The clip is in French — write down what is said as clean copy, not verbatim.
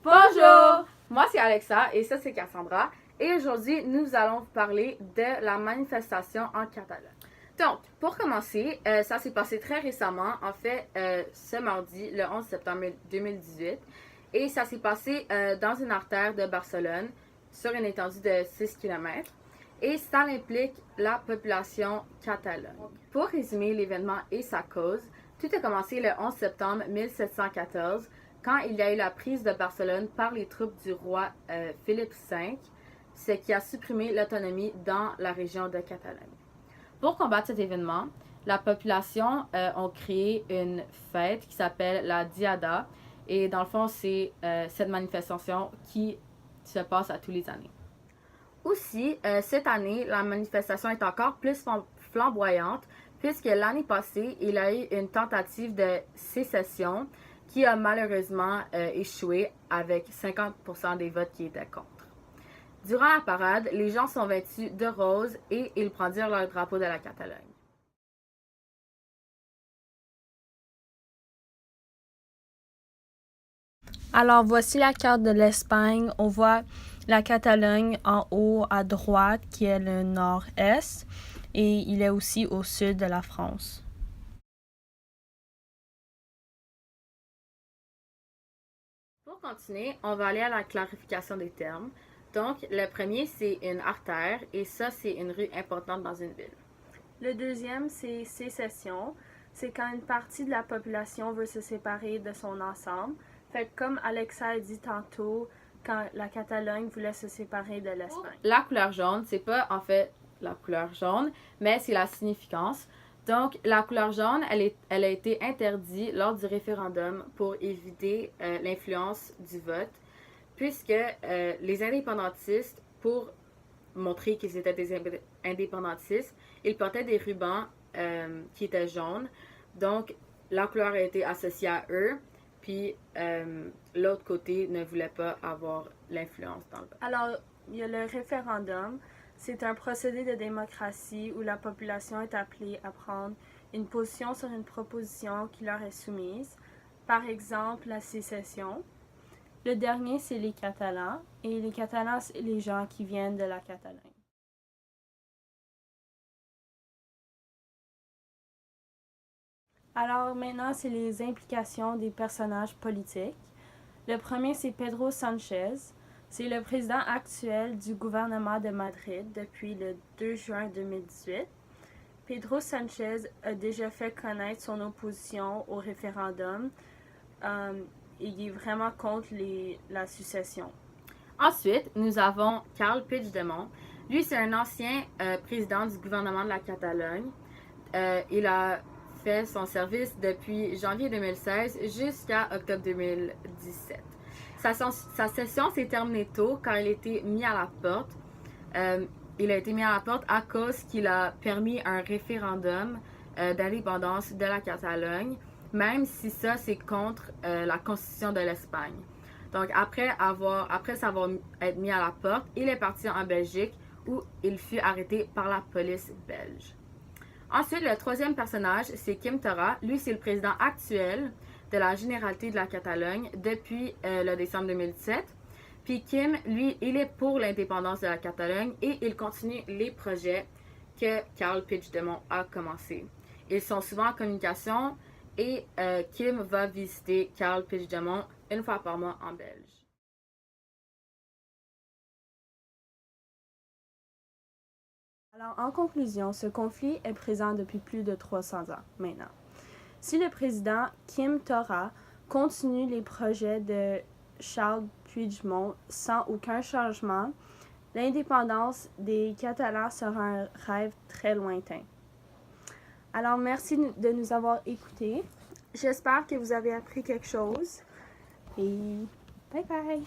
Bonjour! Moi, c'est Alexa et ça, c'est Cassandra. Et aujourd'hui, nous allons vous parler de la manifestation en Catalogne. Donc, pour commencer, ça s'est passé très récemment, en fait, ce mardi, le 11 septembre 2018. Et ça s'est passé dans une artère de Barcelone, sur une étendue de 6 km. Et ça implique la population catalane. Pour résumer l'événement et sa cause, tout a commencé le 11 septembre 1714, quand il y a eu la prise de Barcelone par les troupes du roi Philippe V, ce qui a supprimé l'autonomie dans la région de Catalogne. Pour combattre cet événement, la population a créé une fête qui s'appelle la Diada, et dans le fond, c'est cette manifestation qui se passe à tous les années. Aussi, cette année, la manifestation est encore plus flamboyante, puisque l'année passée, il y a eu une tentative de sécession qui a malheureusement échoué avec 50% des votes qui étaient contre. Durant la parade, les gens sont vêtus de rose et ils brandirent leur drapeau de la Catalogne. Alors, voici la carte de l'Espagne. On voit la Catalogne en haut à droite, qui est le nord-est, et il est aussi au sud de la France. Pour continuer, on va aller à la clarification des termes. Donc, le premier, c'est une artère, et ça, c'est une rue importante dans une ville. Le deuxième, c'est sécession. C'est quand une partie de la population veut se séparer de son ensemble. Fait que comme Alexa a dit tantôt, quand la Catalogne voulait se séparer de l'Espagne. La couleur jaune, c'est pas en fait la couleur jaune, mais c'est la significance. Donc, la couleur jaune, elle a été interdite lors du référendum pour éviter l'influence du vote, puisque les indépendantistes, pour montrer qu'ils étaient des indépendantistes, ils portaient des rubans qui étaient jaunes. Donc, la couleur a été associée à eux, puis l'autre côté ne voulait pas avoir l'influence dans le vote. Alors, il y a le référendum. C'est un procédé de démocratie où la population est appelée à prendre une position sur une proposition qui leur est soumise. Par exemple, la sécession. Le dernier, c'est les Catalans. Et les Catalans, c'est les gens qui viennent de la Catalogne. Alors maintenant, c'est les implications des personnages politiques. Le premier, c'est Pedro Sánchez. C'est le président actuel du gouvernement de Madrid depuis le 2 juin 2018. Pedro Sánchez a déjà fait connaître son opposition au référendum. Il est vraiment contre la succession. Ensuite, nous avons Carles Puigdemont. Lui, c'est un ancien président du gouvernement de la Catalogne. Il a fait son service depuis janvier 2016 jusqu'à octobre 2017. Sa session s'est terminée tôt quand il a été mis à la porte. Il a été mis à la porte à cause qu'il a permis un référendum d'indépendance de la Catalogne, même si ça, c'est contre la constitution de l'Espagne. Donc, après s'avoir été mis à la porte, il est parti en Belgique où il fut arrêté par la police belge. Ensuite, le troisième personnage, c'est Quim Torra. Lui, c'est le président actuel de la Généralité de la Catalogne depuis le décembre 2017. Puis Quim, lui, il est pour l'indépendance de la Catalogne et il continue les projets que Carles Puigdemont a commencé. Ils sont souvent en communication et Quim va visiter Carles Puigdemont une fois par mois en Belge. Alors, en conclusion, ce conflit est présent depuis plus de 300 ans maintenant. Si le président Quim Torra continue les projets de Carles Puigdemont sans aucun changement, l'indépendance des Catalans sera un rêve très lointain. Alors, merci de nous avoir écoutés. J'espère que vous avez appris quelque chose. Et bye bye!